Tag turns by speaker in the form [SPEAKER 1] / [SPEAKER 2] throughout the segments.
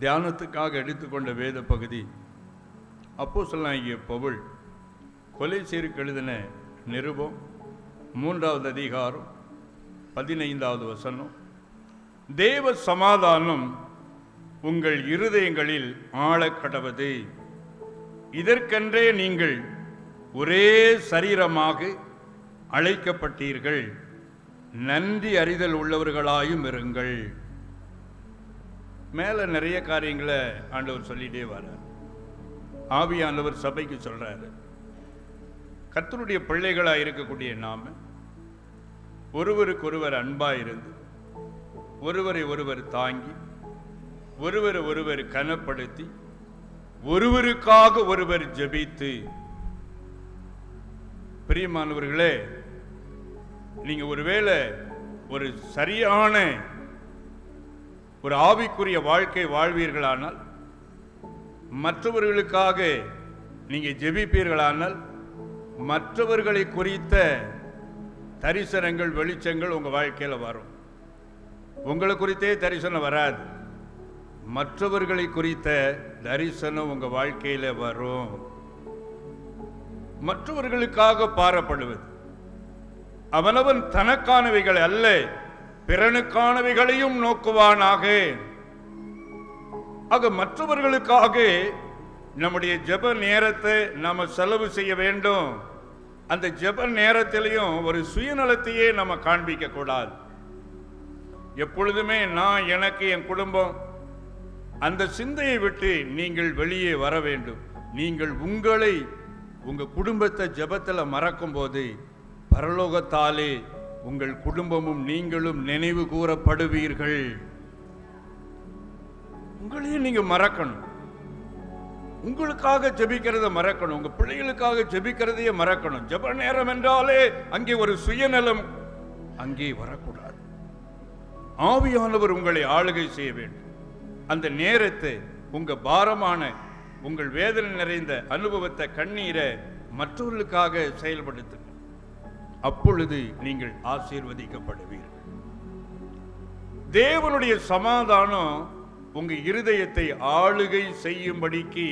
[SPEAKER 1] தியானத்துக்காக எடுத்துக்கொண்ட வேத பகுதி அப்போஸ்தலனாகிய பவுல் கொலோசியருக்கு எழுதின நிருபம் 3வது அதிகாரம் 15வது வசனம். தேவ சமாதானம் உங்கள் இருதயங்களில் ஆழக்கடவது. இதற்கென்றே நீங்கள் ஒரே சரீரமாக அழைக்கப்பட்டீர்கள். நன்றி அறிதல் உள்ளவர்களாயும் இருங்கள். மேலே நிறைய காரியங்களை ஆண்டவர் சொல்லிட்டே வர்றார். ஆவியானவர் சபைக்கு சொல்றாரு, கர்த்தருடைய பிள்ளைகளாக இருக்கக்கூடிய நாம ஒருவருக்கொருவர் அன்பாக இருந்து ஒருவரை ஒருவர் தாங்கி ஒருவரை ஒருவர் கனப்படுத்தி ஒருவருக்காக ஒருவர் ஜெபித்து. பிரியமானவர்களே, நீங்க ஒருவேளை ஒரு சரியான ஒரு ஆவிக்குரிய வாழ்க்கை வாழ்வீர்களானால், மற்றவர்களுக்காக நீங்க ஜெபிப்பீர்களானால், மற்றவர்களை குறித்த தரிசனங்கள் வெளிச்சங்கள் உங்க வாழ்க்கையில் வரும். உங்களை குறித்தே தரிசனம் வராது, மற்றவர்களை குறித்த தரிசனம் உங்க வாழ்க்கையில வரும். மற்றவர்களுக்காக பாரப்படுவது, அவனவன் தனக்கானவைகள் அல்ல பிறனுக்கானவைகளையும் நோக்குவானாக. ஆக மற்றவர்களுக்காக நம்முடைய ஜெப நேரத்தை நாம செலவு செய்ய வேண்டும். அந்த ஜெப நேரத்திலையும் ஒரு சுயநலத்தையே நம்ம காண்பிக்க கூடாது. எப்பொழுதுமே நான், எனக்கு, என் குடும்பம், அந்த சிந்தையை விட்டு நீங்கள் வெளியே வர வேண்டும். நீங்கள் உங்களை, உங்க குடும்பத்தை ஜெபத்தில் மறக்கும் போது பரலோகத்தாலே உங்கள் குடும்பமும் நீங்களும் நினைவு கூறப்படுவீர்கள். உங்களையும் நீங்க மறக்கணும். உங்களுக்காக ஜெபிக்கிறத மறக்கணும். உங்க பிள்ளைகளுக்காக ஜெபிக்கிறதையே மறக்கணும். ஜெப நேரம் என்றாலே அங்கே ஒரு சுயநலம் அங்கே வரக்கூடாது. ஆவியானவர் உங்களை ஆளுகை செய்ய வேண்டும். அந்த நேரத்தை உங்க பாரமான, உங்கள் வேதனை நிறைந்த அனுபவத்தை, கண்ணீரை மற்றவர்களுக்காக செயல்படுத்துங்க. அப்பொழுது நீங்கள் ஆசீர்வதிக்கப்படுவீர்கள். தேவனுடைய சமாதானம் உங்க இருதயத்தை ஆளுகை செய்யும்படிக்கு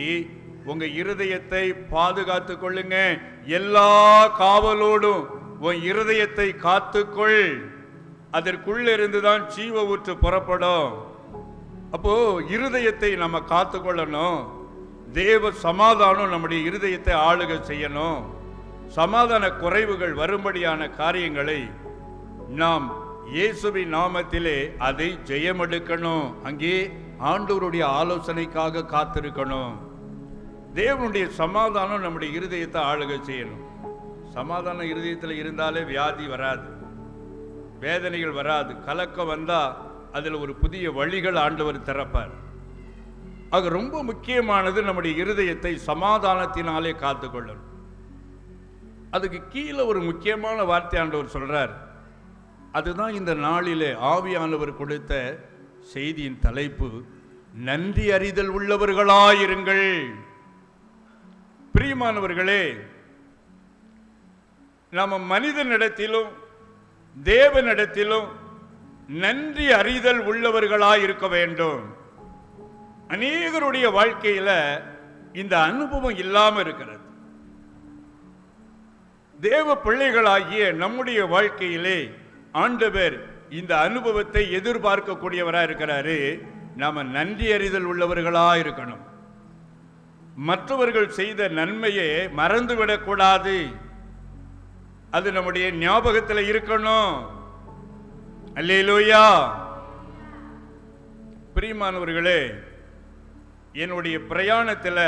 [SPEAKER 1] உங்க இருதயத்தை பாதுகாத்துக் கொள்ளுங்க. எல்லா காவலோடும் உன் இருதயத்தை காத்துக்கொள். அதற்குள்ள இருந்துதான் ஜீவ ஊற்று புறப்படும். அப்போ இருதயத்தை நம்ம காத்துக்கொள்ளணும். தேவ சமாதானம் நம்முடைய இருதயத்தை ஆளுகை செய்யணும். சமாதான குறைவுகள் வரும்படியான காரியங்களை நாம் இயேசுவின் நாமத்திலே அதை ஜெயமெடுக்கணும். அங்கே ஆண்டவருடைய ஆலோசனைக்காக காத்திருக்கணும். தேவனுடைய சமாதானம் நம்முடைய இருதயத்தை ஆளுகை செய்யணும். சமாதானம் இருதயத்தில் இருந்தாலே வியாதி வராது, வேதனைகள் வராது. கலக்கம் வந்தா அதில் ஒரு புதிய வழிகள் ஆண்டவர் திறப்பார். அது ரொம்ப முக்கியமானது. நம்முடைய இருதயத்தை சமாதானத்தினாலே காத்துக்கொள்ளணும். அதுக்கு கீழே ஒரு முக்கியமான வார்த்தை ஆண்டவர் சொல்றார். அதுதான் இந்த நாளிலே ஆவியானவர் கொடுத்த செய்தியின் தலைப்பு, நன்றி அறிதல் உள்ளவர்களாயிருங்கள். பிரியமானவர்களே, நாம மனிதனிடத்திலும் தேவனிடத்திலும் நன்றி அறிதல் உள்ளவர்களாயிருக்க வேண்டும். அநேகருடைய வாழ்க்கையில இந்த அனுபவம் இல்லாம இருக்கிறது. தேவ பிள்ளைகளாகிய நம்முடைய வாழ்க்கையிலே ஆண்டவர் இந்த அனுபவத்தை எதிர்பார்க்கக்கூடியவராக இருக்கிறாரு. நாம நன்றி அறிதல் உள்ளவர்களா இருக்கணும். மற்றவர்கள் செய்த நன்மையை மறந்துவிடக்கூடாது. அது நம்முடைய ஞாபகத்தில் இருக்கணும். அல்லேலூயா. பிரியமானவர்களே, என்னுடைய பிரயாணத்தில்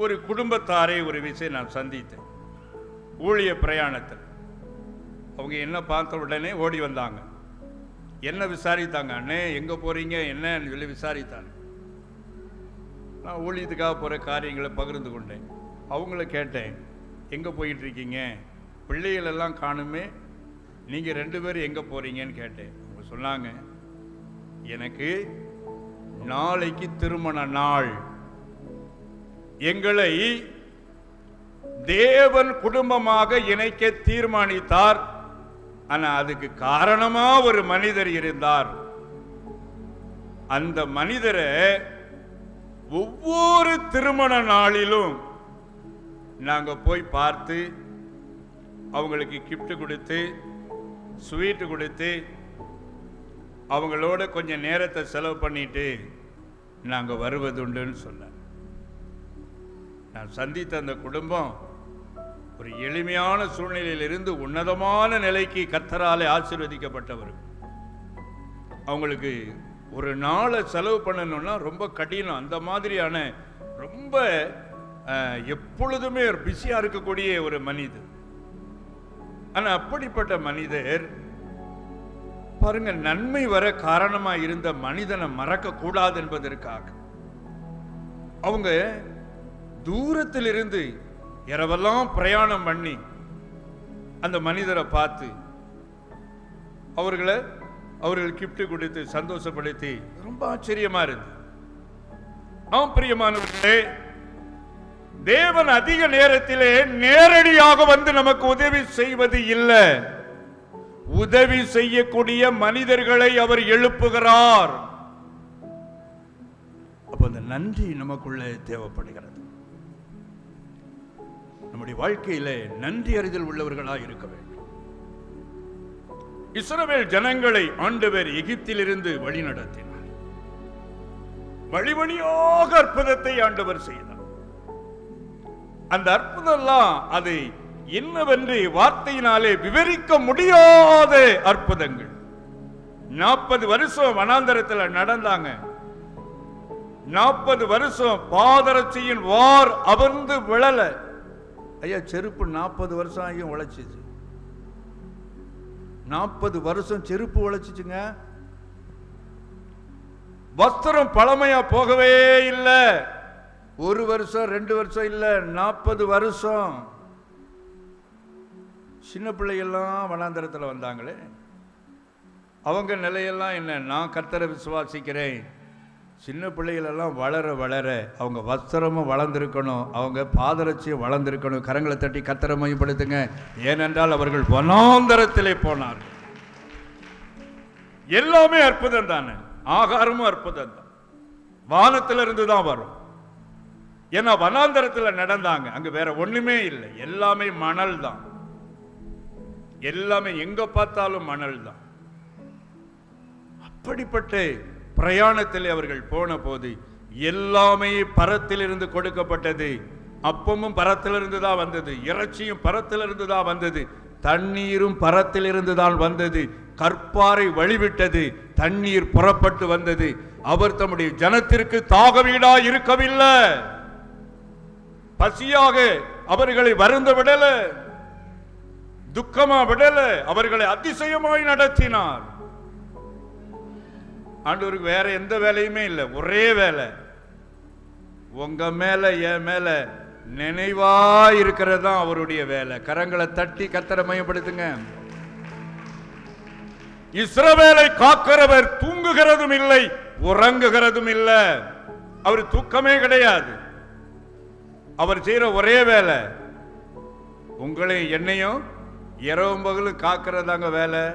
[SPEAKER 1] ஒரு குடும்பத்தாரை ஒரு விஷயம் நான் சந்தித்தேன். ஊழிய பிரயாணத்தில் அவங்க என்ன பார்த்த உடனே ஓடி வந்தாங்க. என்ன விசாரித்தாங்க, அண்ணே எங்கே போகிறீங்க என்னன்னு சொல்லி விசாரித்தாங்க. நான் ஊழியத்துக்காக போகிற காரியங்களை பகிர்ந்து கொண்டேன். அவங்கள கேட்டேன், எங்கே போயிட்டுருக்கீங்க, பிள்ளைகளெல்லாம் காணுமே, நீங்கள் 2 பேரும் எங்கே போகிறீங்கன்னு கேட்டேன். அவங்க சொன்னாங்க, எனக்கு நாளைக்கு திருமண நாள், எங்களை தேவன் குடும்பமாக இணைக்க தீர்மானித்தார். ஆனா அதுக்கு காரணமா ஒரு மனிதர் இருந்தார். அந்த மனிதரை ஒவ்வொரு திருமண நாளிலும் நாங்க போய் பார்த்து அவங்களுக்கு கிஃப்ட் கொடுத்து ஸ்வீட்டு கொடுத்து அவங்களோட கொஞ்சம் நேரத்தை செலவு பண்ணிட்டு நாங்க வருவதுண்டுன்னு சொன்னார். நான் சந்தித்த அந்த குடும்பம் ஒரு எளிமையான சூழ்நிலையிலிருந்து உன்னதமான நிலைக்கு கர்த்தராலே ஆசீர்வதிக்கப்பட்டவர். அவங்களுக்கு ஒரு நாளை செலவு பண்ணணும்னா ரொம்ப கடினம். அந்த மாதிரியான ரொம்ப எப்பொழுதுமே பிஸியா இருக்கக்கூடிய ஒரு மனிதர். ஆனா அப்படிப்பட்ட மனிதர் பாருங்க, நன்மை வர காரணமா இருந்த மனிதனை மறக்க கூடாது என்பதற்காக அவங்க தூரத்தில் இருந்து இரவெல்லாம் பிரயாணம் பண்ணி அந்த மனிதரை பார்த்து அவர்கள் கிஃப்ட் கொடுத்து சந்தோஷப்படுத்தி ரொம்ப ஆச்சரியமா இருந்து. பிரியமானவர்களே, தேவன் அதிக நேரத்திலே நேரடியாக வந்து நமக்கு உதவி செய்வது இல்லை, உதவி செய்யக்கூடிய மனிதர்களை அவர் எழுப்புகிறார். அப்ப அந்த நன்றி நமக்குள்ளே தேவைப்படுகிறது. நம்முடைய வாழ்க்கையில நன்றி அறிதல் உள்ளவர்களாக இருக்க வேண்டும். இஸ்ரவேல் ஜனங்களை ஆண்டவர் எகிப்திலிருந்து வழி நடத்தினார். வழிவழியாக அற்புதத்தை ஆண்டவர் செய்தார். அந்த அற்புதம்லாம் அதை என்னவென்று வார்த்தையினாலே விவரிக்க முடியாத அற்புதங்கள். 40 வருஷம் வனாந்தரத்தில் நடந்தாங்க. 40 வருஷம் பாதரட்சியின் வார் அமர்ந்து விழல. ஐயா, செருப்பு 40 வருஷம் ஆகியும் உழைச்சிச்சு. 40 வருஷம் செருப்பு உழைச்சிச்சுங்க. வஸ்திரம் பழமையா போகவே இல்லை. 1 வருஷம் 2 வருஷம் இல்ல, 40 வருஷம். சின்ன பிள்ளைகள்லாம் வனாந்தரத்தில் வந்தாங்களே, அவங்க நிலையெல்லாம் என்ன? நான் கர்த்தரை விசுவாசிக்கிறேன். சின்ன பிள்ளைகளெல்லாம் வளர வளர அவங்க வஸ்திரமும் வளர்ந்திருக்கணும், அவங்க பாதரட்சியும் வளர்ந்திருக்கணும். கரங்களை தட்டி கர்த்தரை மையப்படுத்துங்க. ஏனென்றால் அவர்கள் வனாந்தரத்திலே போனார்கள். எல்லாமே அற்புதம் தானே, ஆகாரமும் அற்புதம் தான், வானத்திலிருந்து தான் வரும். ஏன்னா வனாந்தரத்தில் நடந்தாங்க, அங்க வேற ஒண்ணுமே இல்லை, எல்லாமே மணல் தான், எல்லாமே எங்க பார்த்தாலும் மணல் தான். அப்படிப்பட்ட பிரயாணத்தில் அவர்கள் போன போது எல்லாமே பரத்திலிருந்து கொடுக்கப்பட்டது. அப்பமும் பரத்திலிருந்து தான் வந்தது, இறைச்சியும் பரத்திலிருந்து தான் வந்தது, தண்ணீரும் பரத்திலிருந்து தான் வந்தது. கற்பாறை வழிவிட்டது, தண்ணீர் புறப்பட்டு வந்தது. அவர் தம்முடைய ஜனத்திற்கு தாகவீடா இருக்கவில்லை, பசியாக அவர்களை வருந்த விடல, துக்கமா விடல, அவர்களை அதிசயமாய் நடத்தினார். ஆண்டவருக்கு வேற எந்த வேலையுமே இல்லை, ஒரே வேலை, உங்க மேல என் மேல நினைவா இருக்கிறது தான் அவருடைய வேலை. கரங்களை தட்டி கர்த்தரை மையப்படுத்துங்க. இஸ்ரவேலை காக்கிறவர் தூங்குகிறதும் இல்லை, உறங்குகிறதும் இல்லை. அவர் தூக்கமே கிடையாது. அவர் செய்யற ஒரே வேலை உங்களையும் என்னையும் இரவும் பகலும் காக்கிறதாங்க வேலை.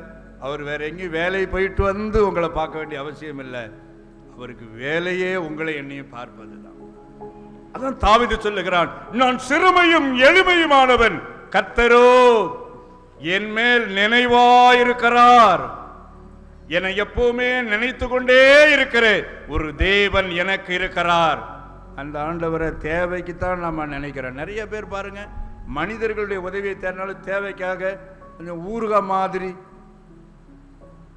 [SPEAKER 1] அவர் வேற எங்கேயும் வேலை போயிட்டு வந்து உங்களை பார்க்க வேண்டிய அவசியம் இல்லை. அவருக்கு வேலையே உங்களை என்னையும் பார்ப்பதுதான். அதான் தாவீது சொல்லுகிறான், நான் சிறுமையும் எளிமையுமானவன், கர்த்தரோ என் மேல் நினைவாயிருக்கிறார். என்னை எப்பவுமே நினைத்து கொண்டே இருக்கிற ஒரு தேவன் எனக்கு இருக்கிறார். அந்த ஆண்டவரை தேவைக்குத்தான் நம்ம நினைக்கிறோம். நிறைய பேர் பாருங்க, மனிதர்களுடைய உதவியை தேடினாலும் தேவைக்காக கொஞ்சம் ஊறுகா மாதிரி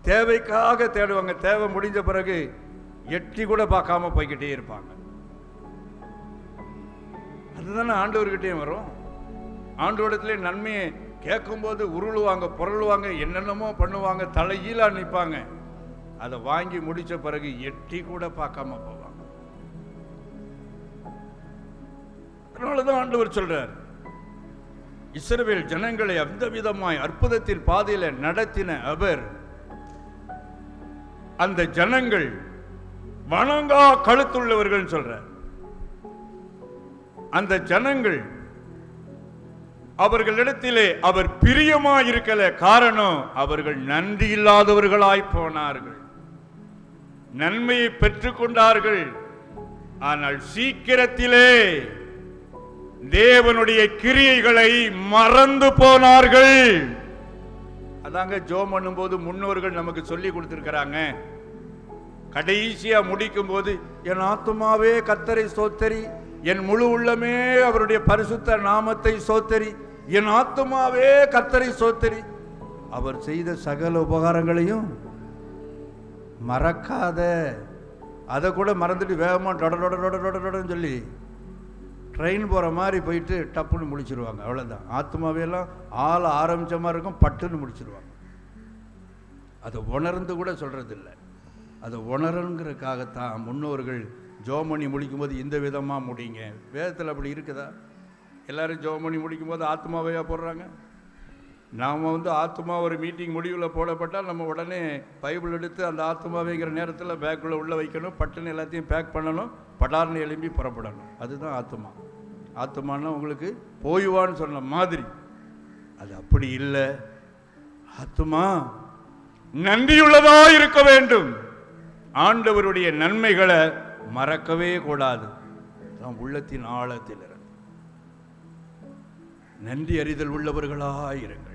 [SPEAKER 1] தேவைக்காக தேடுவாங்க. தேவை முடிஞ்ச பிறகு எட்டி கூட பார்க்காம போய்கிட்டே இருப்பாங்க. அதுதானே ஆண்டவர்கிட்டே வரும். ஆண்டவரிடத்துல நன்மையை கேட்கும் போது உருளுவாங்க, புரளுவாங்க, என்னென்னமோ பண்ணுவாங்க, தலையீழா நிற்பாங்க. அதை வாங்கி முடிச்ச பிறகு எட்டி கூட பார்க்காம போவாங்க. அதனாலதான் ஆண்டவர் சொல்றார், இஸ்ரவேல் ஜனங்களை அந்த விதமாய் அற்புதத்தின் பாதையில நடத்தின அவர், அந்த ஜனங்கள் வணங்கா கழுத்துள்ளவர்கள் சொல்றார். அந்த ஜனங்கள் அவர்களிடத்திலே அவர் பிரியமா இருக்கல. காரணம், அவர்கள் நன்றி இல்லாதவர்களாய் போனார்கள். நன்மையை பெற்றுக்கொண்டார்கள். ஆனால் சீக்கிரத்திலே தேவனுடைய கிரியைகளை மறந்து போனார்கள். அதாங்க ஜெபம் பண்ணும்போது முன்னோர்கள் நமக்கு சொல்லி கொடுத்திருக்கிறாங்க. கடைசியா முடிக்கும் போது, என் ஆத்துமாவே கர்த்தரை ஸ்தோத்தரி, என் முழு உள்ளமே அவருடைய பரிசுத்த நாமத்தை ஸ்தோத்தரி, என் ஆத்துமாவே கர்த்தரை ஸ்தோத்தரி, அவர் செய்த சகல உபகாரங்களையும் மறக்காத. அதை கூட மறந்துட்டு வேகமாக டொடன்னு சொல்லி ட்ரெயின் போகிற மாதிரி போயிட்டு டப்புன்னு முடிச்சிருவாங்க. அவ்வளோதான். ஆத்மாவையெல்லாம் ஆள ஆரம்பித்த மாதிரி இருக்கும், பட்டுன்னு முடிச்சிருவாங்க. அதை உணர்ந்து கூட சொல்கிறதில்ல. அதை உணரணுங்கிறதுக்காகத்தான் முன்னோர்கள் ஜோமணி முடிக்கும்போது இந்த விதமாக முடிங்க. வேதத்தில் அப்படி இருக்குதா? எல்லோரும் ஜோமணி முடிக்கும்போது ஆத்மாவையாக போடுறாங்க. நாம் ஆத்மா ஒரு மீட்டிங் முடிவில் போடப்பட்டால் நம்ம உடனே பைபிள் எடுத்து அந்த ஆத்மாவைங்கிற நேரத்தில் பேக்குள்ளே உள்ளே வைக்கணும், பட்டுன்னு எல்லாத்தையும் பேக் பண்ணணும், படார்னு எழும்பி புறப்படணும். அதுதான் ஆத்மா. ஆத்மானா உங்களுக்கு போய்வான்னு சொன்ன மாதிரி. அது அப்படி இல்லை. ஆத்மா நன்றியுள்ளதா இருக்க வேண்டும். ஆண்டவருடைய நன்மைகளை மறக்கவே கூடாது. உள்ளத்தின் ஆழத்தில் இருந்து நன்றி அறிதல் உள்ளவர்களாயிருங்கள்.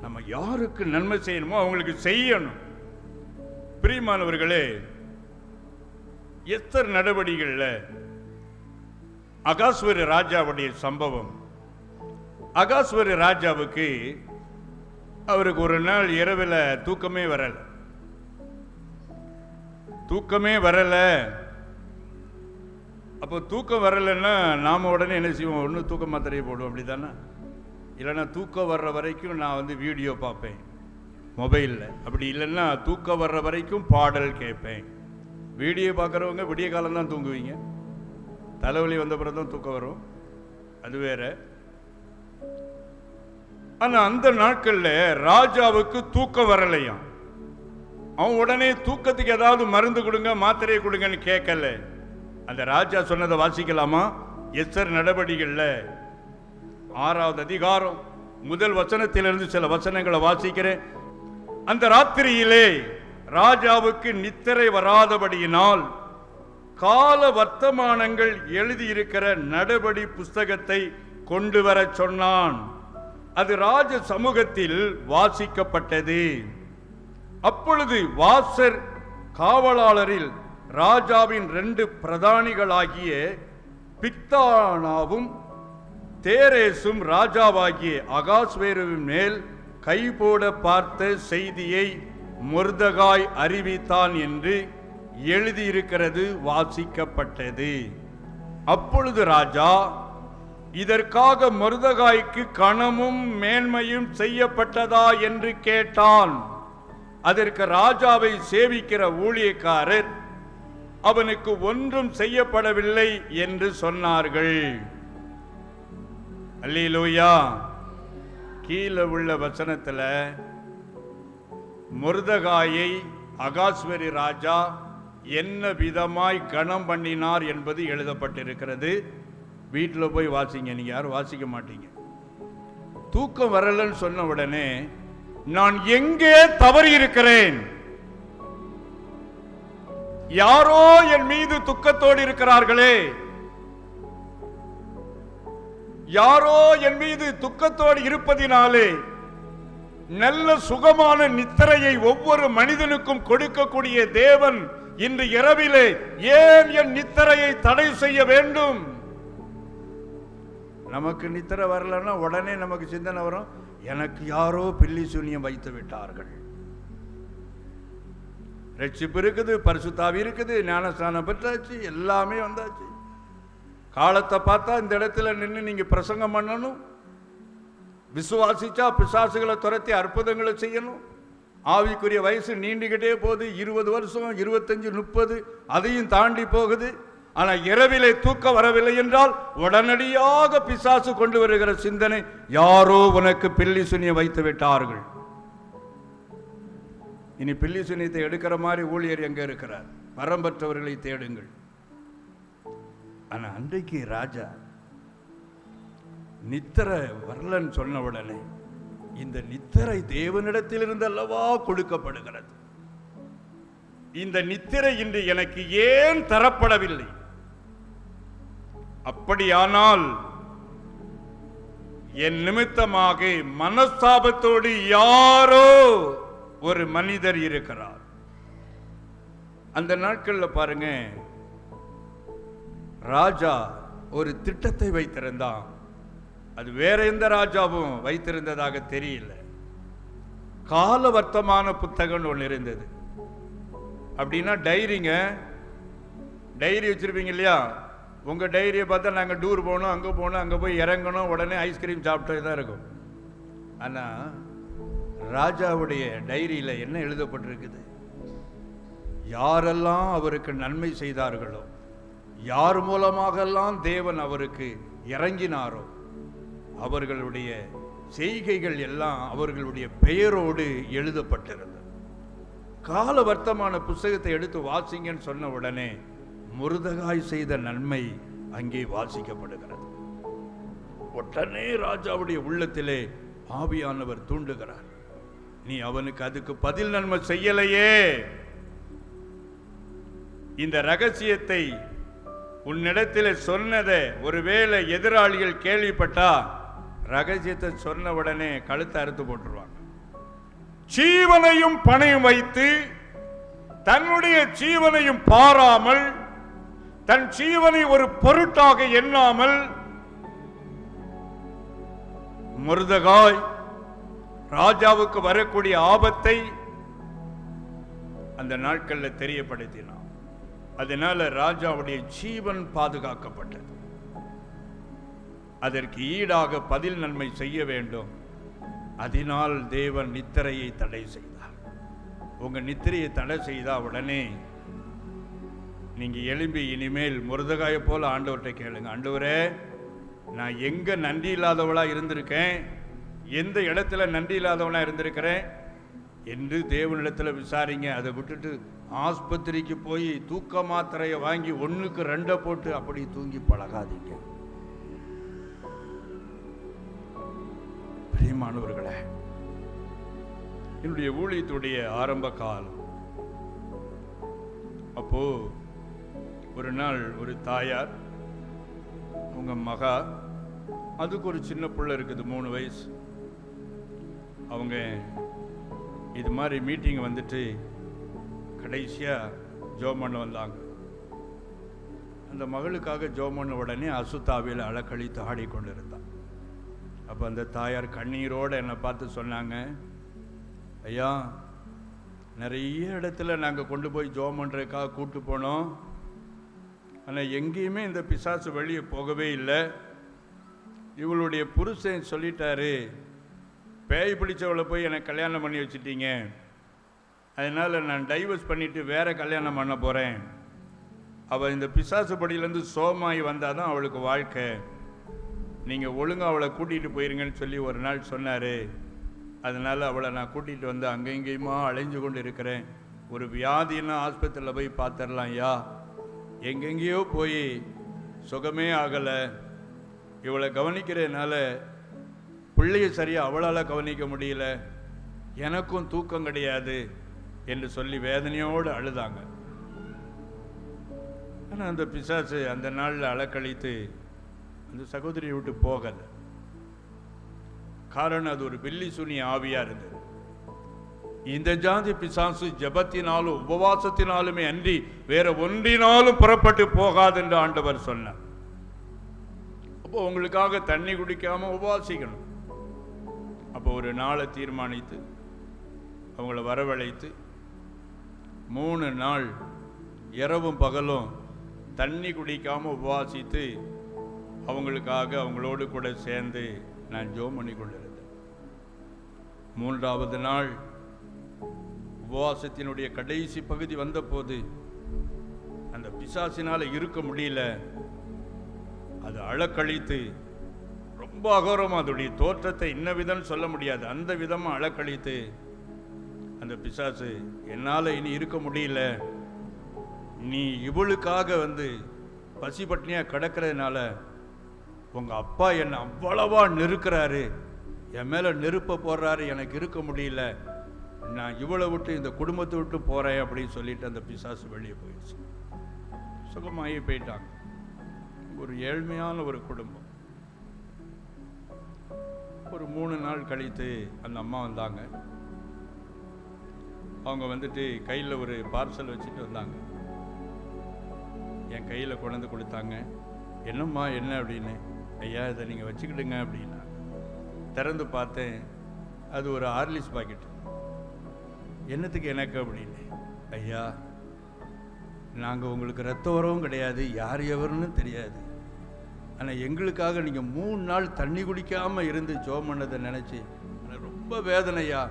[SPEAKER 1] நம்ம யாருக்கு நன்மை செய்யணுமோ அவங்களுக்கு செய்யணும். பிரியமானவர்களே, எஸ்தர் நடவடிக்கைகள்ல அகாஸ்வர ராஜாவுடைய சம்பவம். அகாஸ்வர ராஜாவுக்கு அவருக்கு ஒரு நாள் இரவில் தூக்கமே வரல. அப்போ தூக்கம் வரலைன்னா நாம உடனே என்ன செய்வோம்? ஒன்று தூக்க மாத்திரையை போடுவோம், அப்படி தானே? இல்லைன்னா தூக்கம் வர்ற வரைக்கும் நான் வீடியோ பார்ப்பேன் மொபைலில். அப்படி இல்லைன்னா தூக்கம் வர்ற வரைக்கும் பாடல் கேட்பேன். வீடியோ பார்க்குறவங்க விடிய காலம்தான் தூங்குவீங்க. தலைவலி வந்த பிறகு தான் தூக்கம் வரும், அது வேற. ஆனால் அந்த நாட்களில் ராஜாவுக்கு தூக்கம் வரலையாம். அவன் உடனே தூக்கத்துக்கு ஏதாவது மருந்து கொடுங்க, மாத்திரையை கொடுங்கன்னு கேட்கல. அந்த ராஜா சொன்னதை வாசிக்கலாமா? எஸ்தர் நடவடிக்கைகள்ல 6வது அதிகாரம் 1 வசனத்திலிருந்து சில வசனங்களை வாசிக்கிறேன். அந்த ராத்திரியிலே ராஜாவுக்கு நித்திரை வராதபடியினால் கால வர்த்தமானங்கள் எழுதியிருக்கிற நடபடி புஸ்தகத்தை கொண்டு வர சொன்னான். அது ராஜ சமூகத்தில் வாசிக்கப்பட்டது. அப்பொழுது வாசர் காவலாளரில் ராஜாவின் 2 பிரதானிகளாகிய பிக்தானாவும் தேரேசும் ராஜாவாகிய அகாஸ்வேருவின் மேல் கைபோட பார்த்த செய்தியை மொர்தகாய் அறிவித்தான் என்று எழுதியிருக்கிறது வாசிக்கப்பட்டது. அப்பொழுது ராஜா, இதற்காக மொர்தகாய்க்கு கனமும் மேன்மையும் செய்யப்பட்டதா என்று கேட்டான். அதற்கு ராஜாவை சேவிக்கிற ஊழியக்காரர், அவனுக்கு ஒன்றும் செய்யப்படவில்லை என்று சொன்னார்கள். அல்லேலூயா. கீழே உள்ள வசனத்தில் மொர்தகாயை அகாஸ்வரி ராஜா என்ன விதமாய் கணம் பண்ணினார் என்பது எழுதப்பட்டிருக்கிறது. வீட்டில் போய் வாசிங்க. நீங்க யாரும் வாசிக்க மாட்டீங்க. தூக்கம் வரலன்னு சொன்ன உடனே, நான் எங்கே தவறி இருக்கிறேன்? யாரோ என் மீது துக்கத்தோடு இருக்கிறார்களே, யாரோ என் மீது துக்கத்தோடு இருப்பதினாலே நல்ல சுகமான நித்திரையை ஒவ்வொரு மனிதனுக்கும் கொடுக்கக்கூடிய தேவன் இன்று இரவிலே ஏன் என் நித்திரையை தடை செய்ய வேண்டும்? நமக்கு நித்திரை வரலன்னா உடனே நமக்கு சிந்தனை வரும், எனக்கு யாரோ பில்லி சூனியம் வைத்து விட்டார்கள். ரட்சிப்பு இருக்குது, பரிசுத்தாவி இருக்குது, ஞானஸ்தானம் பெற்றாச்சு, எல்லாமே வந்தாச்சு. காலத்தை பார்த்தா இந்த இடத்துல நின்று நீங்க பிரசங்கம் பண்ணணும், விசுவாசிச்சா பிசாசுகளை துரத்தி அற்புதங்களை செய்யணும். ஆவிக்குரிய வயசு நீண்டுகிட்டே போகுது. 20 வருஷம், 25, 30 அதையும் தாண்டி போகுது. ஆனா இரவிலே தூக்கம் வரவில்லை என்றால் உடனடியாக பிசாசு கொண்டு வருகிற சிந்தனை, யாரோ உனக்கு பில்லி சுனியை வைத்து விட்டார்கள். இனி பில்லி சுனியத்தை எடுக்கிற மாதிரி ஊழியர் எங்க இருக்கிறார்? வரம்பற்றவர்களை தேடுங்கள். ஆனா அன்றைக்கு ராஜா நித்திரை வரலன்னு சொன்ன உடனே, இந்த நித்திரை தேவனிடத்தில் இருந்து அல்லவா கொடுக்கப்படுகிறது. இந்த நித்திரை இன்று எனக்கு ஏன் தரப்படவில்லை? அப்படியானால் என் நிமித்தமாக மனஸ்தாபத்தோடு யாரோ ஒரு மனிதர் இருக்கிறார். அந்த நாட்கள்ல பாருங்க, ராஜா ஒரு திட்டத்தை வைத்திருந்தான். அது வேற எந்த ராஜாவும் வைத்திருந்ததாக தெரியல. கால வர்த்தமான புத்தகம் ஒன்று இருந்தது. அப்படின்னா டைரிங்க, டைரி வச்சிருப்பீங்க இல்லையா? உங்க டைரியை பார்த்தா நாங்கள் டூர் போகணும், அங்கே போகணும், அங்கே போய் இறங்கணும், உடனே ஐஸ்கிரீம் சாப்பிட்டு தான் இருக்கும். ஆனால் ராஜாவுடைய டைரியில் என்ன எழுதப்பட்டிருக்குது? யாரெல்லாம் அவருக்கு நன்மை செய்தார்களோ, யார் மூலமாகலாம் தேவன் அவருக்கு இறங்கினாரோ, அவர்களுடைய செய்கைகள் எல்லாம் அவர்களுடைய பெயரோடு எழுதப்பட்டிருந்தது. கால வர்த்தமான புஸ்தகத்தை எடுத்து வாசிங்கன்னு சொன்ன உடனே முருதகாய் செய்த நன்மை அங்கே வாசிக்கப்படுகிறது. உடனே ராஜாவுடைய உள்ளத்திலே ஆவியானவர் தூண்டுகிறார், நீ அவனுக்கு அதுக்கு பதில் நன்மை செய்யலையே, இந்த ரகசியத்தை உன்னிடத்தில் சொன்னதை ஒருவேளை எதிராளிகள் கேள்விப்பட்டா ரகசியத்தை சொன்ன உடனே கழுத்தை அறுத்து போட்டுருவாங்க. ஜீவனையும் பணையும் வைத்து தன்னுடைய ஜீவனையும் பாராமல், தன் ஜீவனை ஒரு பொருட்டாக எண்ணாமல் முருதகாய் ராஜாவுக்கு வரக்கூடிய ஆபத்தை அந்த நாட்களில் தெரியப்படுத்தினான். அதனால ராஜாவுடைய ஜீவன் பாதுகாக்கப்பட்டது. அதற்கு ஈடாக பதில் நன்மை செய்ய வேண்டும். அதனால் தேவன் நித்திரையை தடை செய்தார். உங்க நித்திரையை தடை செய்தா உடனே நீங்க எழும்பி இனிமேல் முருதகாயை போல ஆண்டவர்கிட்ட கேளுங்க, ஆண்டவரே நான் எங்க நன்றி இல்லாதவளா இருந்திருக்கேன், எந்த இடத்துல நன்றி இல்லாதவனா இருந்திருக்கிறேன் என்று தேவனிடத்தில் விசாரிங்க. அதை விட்டுட்டு ஆஸ்பத்திரிக்கு போய் தூக்க மாத்திரையை வாங்கி 1க்கு 2 போட்டு அப்படி தூங்கி பழகாதீங்க. பிரியமானவர்களே, என்னுடைய ஊழியத்துடைய ஆரம்ப காலம். அப்போ ஒரு நாள் ஒரு தாயார், அவங்க மகா, அதுக்கு ஒரு சின்ன பிள்ளை இருக்குது 3 வயசு, அவங்க இது மாதிரி மீட்டிங் வந்துட்டு கடைசியாக ஜோம் பண்ண வந்தாங்க. அந்த மகளுக்காக ஜோம் பண்ண உடனே அசுத்தாவியில் அலக்கழித்து ஆடிக்கொண்டிருந்தான். அப்போ அந்த தாயார் கண்ணீரோடு என்னை பார்த்து சொன்னாங்க, ஐயா நிறைய இடத்துல நாங்கள் கொண்டு போய் ஜோம் பண்ணுறதுக்காக கூப்பிட்டு போனோம், ஆனால் எங்கேயுமே இந்த பிசாசு வெளியே போகவே இல்லை. இவளுடைய புருஷன் சொல்லிட்டாரு, பேய் பிடிச்சவளை போய் எனக்கு கல்யாணம் பண்ணி வச்சுட்டீங்க, அதனால் நான் டைவர்ஸ் பண்ணிவிட்டு வேறு கல்யாணம் பண்ண போகிறேன். அவள் இந்த பிசாசு படியிலேருந்து சோமாயி வந்தால் தான் அவளுக்கு வாழ்க்கை, நீங்கள் ஒழுங்காக அவளை கூட்டிகிட்டு போயிருங்கன்னு சொல்லி ஒரு நாள் சொன்னார். அதனால் அவளை நான் கூட்டிகிட்டு வந்து அங்கே இங்கேயுமா அலைஞ்சு கொண்டு இருக்கிறேன். ஒரு வியாதின்னா ஆஸ்பத்திரியில் போய் பார்த்துடலாம் ஐயா, எங்கெங்கேயோ போய் சுகமே ஆகலை. இவளை கவனிக்கிறதுனால பிள்ளையை சரியாக அவளால் கவனிக்க முடியல, எனக்கும் தூக்கம் கிடையாது என்று சொல்லி வேதனையோடு அழுதாங்க. ஆனால் அந்த பிசாசு அந்த நாளில் அலக்கழித்து அந்த சகோதரியை விட்டு போகலை. காரணம் அது ஒரு பில்லி சுனி ஆவியாக இருந்தது. இந்த ஜாதி பிசாசு ஜபத்தினாலும் உபவாசத்தினாலுமே அன்றி வேற ஒன்றினாலும் புறப்பட்டு போகாது என்று ஆண்டவர் சொன்னார். அப்போ உங்களுக்காக தண்ணி குடிக்காம உபவாசிக்கணும். அப்போ ஒரு நாளை தீர்மானித்து அவங்கள வரவழைத்து 3 நாள் இரவும் பகலும் தண்ணி குடிக்காமல் உபவாசித்து அவங்களுக்காக அவங்களோடு கூட சேர்ந்து நான் ஜெபம் பண்ணி கொண்டிருந்தேன். 3வது நாள் உபவாசத்தினுடைய கடைசி பகுதி வந்தபோது அந்த பிசாசினால் இருக்க முடியல. அது அழக்கழித்து ரொம்ப அகோரமாக அதோடைய தோற்றத்தை இன்ன விதம் சொல்ல முடியாது, அந்த விதமாக அழக்கழித்து அந்த பிசாசு, என்னால் இனி இருக்க முடியல, நீ இவளுக்காக வந்து பசி பட்டினியாக கிடக்கிறதுனால உங்கள் அப்பா என்னை அவ்வளவா நெருக்கிறாரு, என் மேலே நெருப்ப போடுறாரு, எனக்கு இருக்க முடியல, நான் இவளை விட்டு இந்த குடும்பத்தை விட்டு போகிறேன் அப்படின்னு சொல்லிட்டு அந்த பிசாசு வெளியே போயிடுச்சு. சுகமாகி போயிட்டாங்க. ஒரு ஏழ்மையான ஒரு குடும்பம். ஒரு 3 நாள் கழித்து அந்த அம்மா வந்தாங்க. அவங்க வந்துட்டு கையில் ஒரு பார்சல் வச்சுட்டு வந்தாங்க. என் கையில் கொண்டு கொடுத்தாங்க. என்னம்மா என்ன அப்படின்னு. ஐயா இதை நீங்கள் வச்சுக்கிடுங்க அப்படின்னா. திறந்து பார்த்தேன், அது ஒரு ஹார்லிக்ஸ் பாக்கெட். என்னத்துக்கு எனக்கு அப்படின்னு. ஐயா நாங்கள் உங்களுக்கு ரத்த உறவும் கிடையாது, யார் எவருன்னு தெரியாது, ஆனால் எங்களுக்காக நீங்கள் 3 நாள் தண்ணி குடிக்காமல் இருந்து ஜெபம் பண்ணதை நினச்சி எனக்கு ரொம்ப வேதனையா.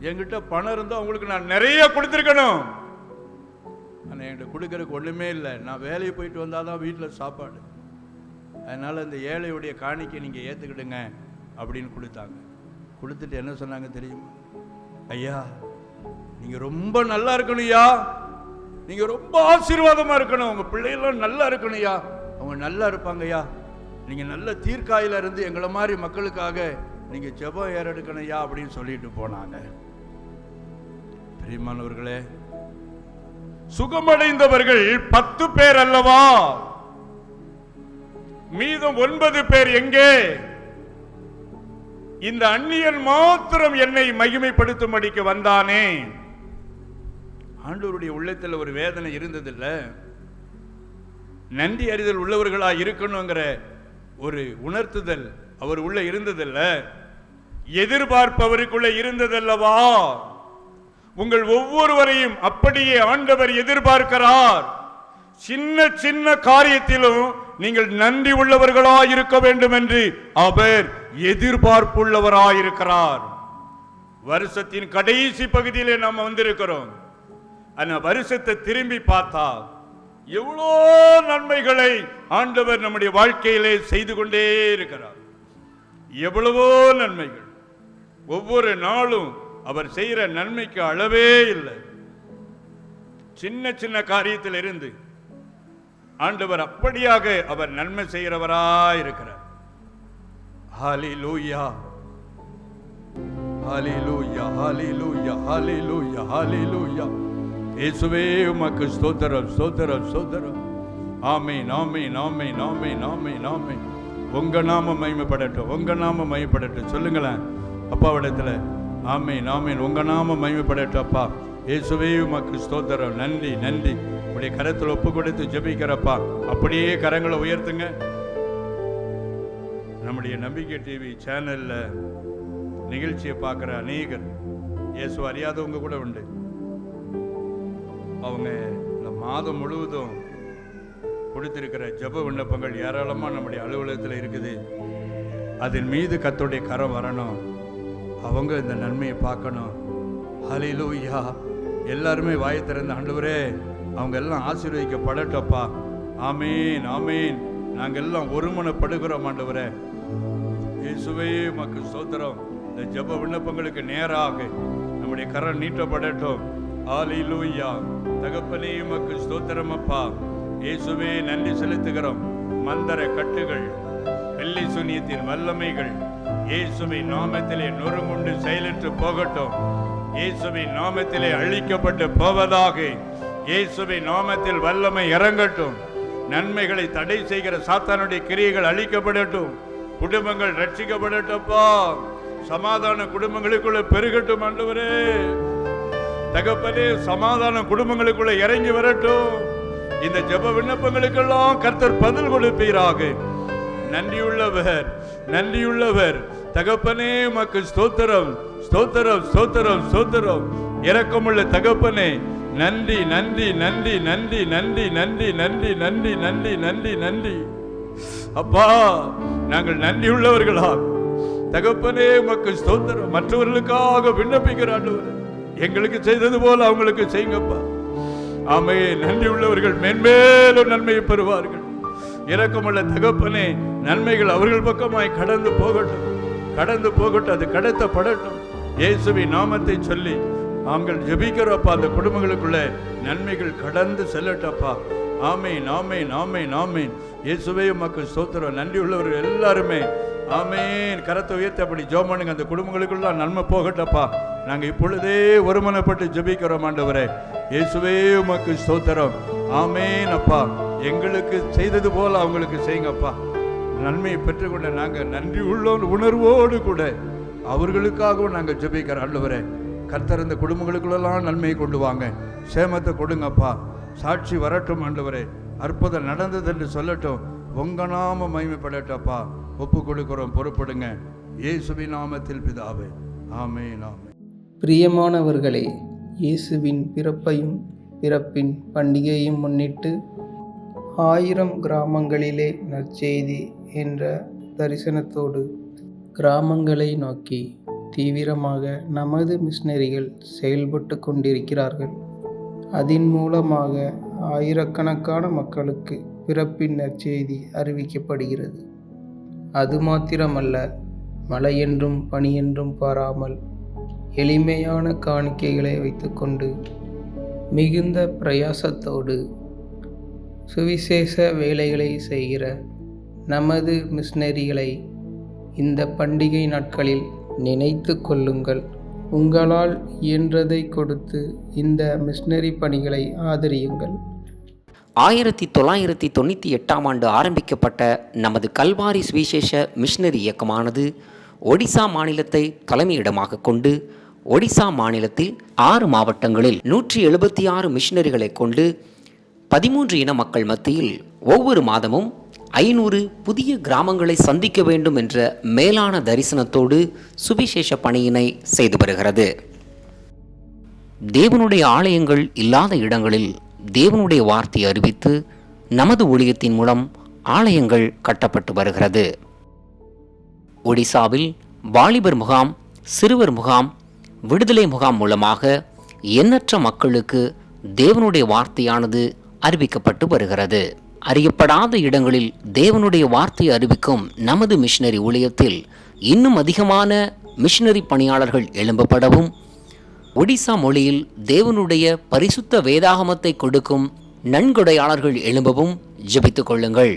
[SPEAKER 1] என்கிட்ட பணம் இருந்தால் அவங்களுக்கு நான் நிறைய கொடுத்துருக்கணும், ஆனால் என்கிட்ட கொடுக்கறதுக்கு ஒன்றுமே இல்லை. நான் வேலையை போயிட்டு வந்தால் தான் வீட்டில் சாப்பாடு. அதனால் அந்த ஏழையுடைய காணிக்கை நீங்கள் ஏற்றுக்கிடுங்க அப்படின்னு கொடுத்தாங்க. கொடுத்துட்டு என்ன சொன்னாங்க தெரியுமா? ஐயா நீங்கள் ரொம்ப நல்லா இருக்கணும்யா, நீங்கள் ரொம்ப ஆசீர்வாதமாக இருக்கணும், உங்கள் பிள்ளைகளும் நல்லா இருக்கணும்யா, அவங்க நல்லா இருப்பாங்கய்யா, நீங்கள் நல்ல தீர்க்காயில இருந்து எங்களை மாதிரி மக்களுக்காக நீங்கள் ஜெபம் ஏறெடுக்கணும்யா அப்படின்னு சொல்லிட்டு போனாங்க. பிரியமானவர்களே, சுகமடைந்தவர்கள் 10 பேர் அல்லவா? மீதம் 9 பேர் எங்கே? இந்த அந்நியன் மாத்திரம் என்னை மகிமைப்படுத்தும்படிக்கு வந்தானே. ஆண்டவருடைய உள்ளத்தில் ஒரு வேதனை இருந்ததில்ல. நன்றி அறிதல் உள்ளவர்களா இருக்கணுங்கிற ஒரு உணர்த்துதல் அவர் உள்ள இருந்ததில்ல. எதிர்பார்ப்பவருக்குள்ள இருந்ததல்லவா? உங்கள் ஒவ்வொருவரையும் அப்படியே ஆண்டவர் எதிர்பார்க்கிறார். சின்ன சின்ன காரியத்திலும் நீங்கள் நன்றி உள்ளவர்களாய் இருக்க வேண்டும் என்று அவர் எதிர்பார்ப்புள்ளவராயிருக்கிறார். வருஷத்தின் கடைசி பகுதியிலே நாம் வந்திருக்கிறோம். ஆனா வருஷத்தை திரும்பி பார்த்தா எவ்வளோ நன்மைகளை ஆண்டவர் நம்முடைய வாழ்க்கையிலே செய்து கொண்டே இருக்கிறார். எவ்வளவோ நன்மைகள். ஒவ்வொரு நாளும் அவர் செய்கிற நன்மைக்கு அளவே இல்லை. சின்ன சின்ன காரியத்தில் இருந்து ஆண்டவர் அப்படியாக அவர் நன்மை செய்கிறவராய் இருக்கிறார். ஹல்லேலூயா, ஹல்லேலூயா, ஹல்லேலூயா, ஹல்லேலூயா, ஹல்லேலூயா. இயேசுவே உமக்கு ஸ்தோத்திரம், ஸ்தோத்திரம், ஸ்தோத்திரம். ஆமென், ஆமென், ஆமென், ஆமென், ஆமென், ஆமென். உங்க நாமம் மகிமைப்படட்டும், உங்க நாமம் மகிமைப்படட்டும். சொல்லுங்களேன் அப்பாவிடத்துல. ஆமென், ஆமென். உங்க நாமம் மகிமைப்படட்டும் அப்பா. இயேசுவே உமக்கு ஸ்தோத்திரம். நன்றி, நன்றி. உடைய கரத்தில் ஒப்பு கொடுத்து ஜெபிக்கிறப்பா. அப்படியே கரங்களை உயர்த்துங்க. நம்முடைய நம்பிக்கை டிவி சேனல்ல நிகழ்ச்சியை பார்க்குற அநேகர் இயேசு அறியாதவங்க கூட உண்டு. அவங்க இந்த மாதம் முழுவதும் கொடுத்திருக்கிற ஜெப விண்ணப்பங்கள் ஏராளமாக நம்முடைய அலுவலகத்தில் இருக்குது. அதன் மீது கர்த்தருடைய கரம் வரணும். அவங்க இந்த நன்மையை பார்க்கணும். ஹல்லேலூயா. எல்லாருமே வாயை திறந்து ஆண்டவரே அவங்க எல்லாம் ஆசீர்வதிக்கப்படட்டப்பா. ஆமீன், ஆமீன். நாங்கள் எல்லாம் ஒருமனப்படுகிறோம் ஆண்டவரே. இயேசுவே உமக்கு ஸ்தோத்திரம். இந்த ஜெப விண்ணப்பங்களுக்கு நேராக நம்முடைய கரம் நீட்டப்படட்டும். ஹல்லேலூயா. தகப்பனே உமக்கு ஸ்தோத்திரம் அப்பா. இயேசுவே நன்றி செலுத்துகிறோம். மந்திர கட்டுகள், வெள்ளி சூனியத்தின் வல்லமைகள் இயேசுவின் நாமத்திலே நொறுங்குண்டு செயலற்று போகட்டும். இயேசுவின் நாமத்திலே அழிக்கப்பட்டு போவதாக. இயேசுவின் நாமத்தில் வல்லமை இறங்கட்டும். நன்மைகளை தடை செய்கிற சாத்தானுடைய கிரியைகள் அழிக்கப்படட்டும். குடும்பங்கள் ரட்சிக்கப்படட்டப்பா. சமாதான குடும்பங்களுக்குள்ள பெருகட்டும் ஆண்டவரே. தகப்பனே சமாதான குடும்பங்களுக்குள்ள இறங்கி வரட்டும். இந்த ஜெப விண்ணப்பங்களுக்கெல்லாம் கர்த்தர் பதில் கொடுப்பீராக. நன்றியுள்ளவர், நன்றியுள்ளவர். தகப்பனே உமக்கு ஸ்தோத்திரம், ஸ்தோத்திரம், ஸ்தோத்திரம், ஸ்தோத்திரம். இரக்கமுள்ள தகப்பனே நன்றி, நன்றி, நன்றி, நன்றி, நன்றி, நன்றி, நன்றி, நன்றி, நன்றி, நன்றி, நன்றி அப்பா. நாங்கள் நன்றி உள்ளவர்களா தகப்பனே உமக்கு ஸ்தோத்திரம். மற்றவர்களுக்காக விண்ணப்பிக்கிறார். எங்களுக்கு செய்தது போல அவங்களுக்கு செய்யுங்கப்பா. ஆமே. நன்றி உள்ளவர்கள் மென்மேலும் நன்மையை பெறுவார்கள். இரக்கமுள்ள தகப்பனே நன்மைகள் அவர்கள் பக்கமாய் கடந்து போகட்டும், கடந்து போகட்டும். அது கடத்தப்படட்டும். இயேசுவின் நாமத்தை சொல்லி நாங்கள் ஜெபிக்கிறோப்பா. அந்த குடும்பங்களுக்குள்ள நன்மைகள் கடந்து செல்லட்டப்பா. ஆமேன், ஆமேன், ஆமேன், ஆமேன். இயேசுவே உமக்கு ஸ்தோத்திரம். நன்றி உள்ளவர்கள் எல்லாருமே ஆமேன். கரத்தை உயர்த்தி அப்படி ஜெபம் பண்ணுங்க. அந்த குடும்பங்களுக்குள்ள நன்மை போகட்டப்பா. நாங்கள் இப்பொழுதே ஒருமனப்பட்டு ஜெபிக்கிறோம் ஆண்டவரே. இயேசுவே உமக்கு ஸ்தோத்திரம். ஆமேன் அப்பா. எங்களுக்கு செய்தது போல அவங்களுக்கு செய்யுங்கப்பா. நன்மையை பெற்றுக்கொண்ட நாங்கள் நன்றி உள்ள உணர்வோடு கூட அவர்களுக்காகவும் நாங்கள் ஜெபிக்கிறோம் ஆண்டவரே. கர்த்தர் இந்த குடும்பங்களுக்குள்ளெல்லாம் நன்மையை கொண்டு வாங்க, சேமத்தை கொடுங்கப்பா. சாட்சி வரட்டும் ஆண்டவரே. அற்புதம் நடந்தது என்று சொல்லட்டும். உங்க நாம மகிமைப்படட்டப்பா. ஒப்பு கொடுக்கிறோம், பொறுப்படுங்க. இயேசுவின் நாமத்தில் பிதாவே, ஆமென் ஆமென்.
[SPEAKER 2] பிரியமானவர்களே, இயேசுவின் பிறப்பையும் பிறப்பின் பண்டிகையும் முன்னிட்டு 1000 கிராமங்களிலே நற்செய்தி என்ற தரிசனத்தோடு கிராமங்களை நோக்கி தீவிரமாக நமது மிஷனரிகள் செயல்பட்டு கொண்டிருக்கிறார்கள். அதன் மூலமாக ஆயிரக்கணக்கான மக்களுக்கு பிறப்பின் நற்செய்தி அறிவிக்கப்படுகிறது. அது மாத்திரமல்ல, மழையென்றும் பனியென்றும் பாராமல் எளிமையான காணிக்கைகளை வைத்துக்கொண்டு மிகுந்த பிரயாசத்தோடு சுவிசேஷ வேலைகளை செய்கிற நமது மிஷனரிகளை இந்த பண்டிகை நாட்களில் நினைத்து கொள்ளுங்கள். உங்களால் இயன்றதை கொடுத்து இந்த மிஷனரி பணிகளை ஆதரியுங்கள்.
[SPEAKER 3] 1998ஆம் ஆண்டு ஆரம்பிக்கப்பட்ட நமது கல்வாரி சுவிசேஷ மிஷனரி இயக்கமானது ஒடிசா மாநிலத்தை தலைமையிடமாக கொண்டு ஒடிசா மாநிலத்தில் 6 மாவட்டங்களில் 176 மிஷனரிகளை கொண்டு 13 இன மக்கள் மத்தியில் ஒவ்வொரு மாதமும் 500 புதிய கிராமங்களை சந்திக்க வேண்டும் என்ற மேலான தரிசனத்தோடு சுவிசேஷ பணியினை செய்து வருகிறது. தேவனுடைய ஆலயங்கள் இல்லாத இடங்களில் தேவனுடைய வார்த்தையை அறிவித்து நமது ஊழியத்தின் மூலம் ஆலயங்கள் கட்டப்பட்டு வருகிறது. ஒடிசாவில் வாலிபர் முகாம், சிறுவர் முகாம், விடுதலை முகாம் மூலமாக எண்ணற்ற மக்களுக்கு தேவனுடைய வார்த்தையானது அறிவிக்கப்பட்டு வருகிறது. அறியப்படாத இடங்களில் தேவனுடைய வார்த்தையை அறிவிக்கும் நமது மிஷனரி ஊழியத்தில் இன்னும் அதிகமான மிஷனரி பணியாளர்கள் எழும்பப்படவும், ஒடிசா மொழியில் தேவனுடைய பரிசுத்த வேதாகமத்தை கொடுக்கும் நன்கொடையாளர்கள் எழும்பவும் ஜெபித்துக் கொள்ளுங்கள்.